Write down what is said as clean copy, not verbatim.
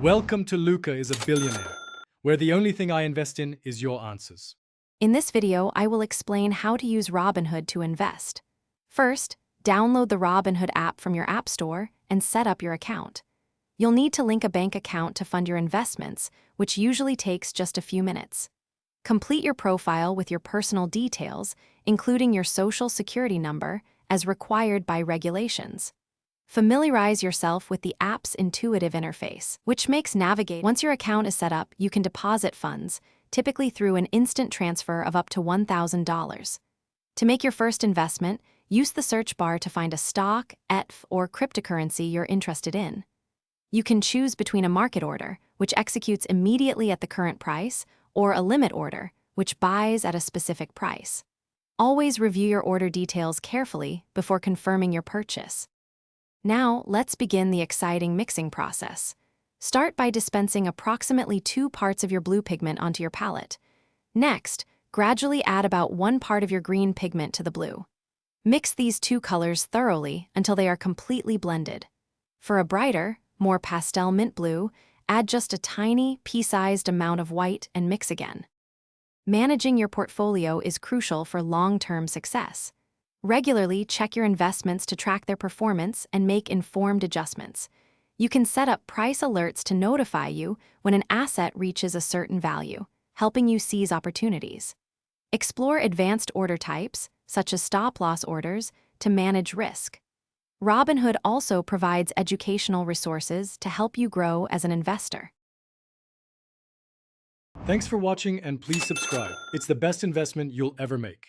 Welcome to Luca is a Billionaire, where the only thing I invest in is your answers. In this video, I will explain how to use Robinhood to invest. First, download the Robinhood app from your app store and set up your account. You'll need to link a bank account to fund your investments, which usually takes just a few minutes. Complete your profile with your personal details, including your social security number, as required by regulations. Familiarize yourself with the app's intuitive interface, which makes navigating. Once your account is set up, you can deposit funds, typically through an instant transfer of up to $1,000. To make your first investment, use the search bar to find a stock, ETF, or cryptocurrency you're interested in. You can choose between a market order, which executes immediately at the current price, or a limit order, which buys at a specific price. Always review your order details carefully before confirming your purchase. Now, let's begin the exciting mixing process. Start by dispensing approximately 2 parts of your blue pigment onto your palette. Next, gradually add about 1 part of your green pigment to the blue. Mix these 2 colors thoroughly until they are completely blended. For a brighter, more pastel mint blue, add just a tiny, pea-sized amount of white and mix again. Managing your portfolio is crucial for long-term success. Regularly check your investments to track their performance and make informed adjustments. You can set up price alerts to notify you when an asset reaches a certain value, helping you seize opportunities. Explore advanced order types, such as stop-loss orders, to manage risk. Robinhood also provides educational resources to help you grow as an investor. Thanks for watching and please subscribe. It's the best investment you'll ever make.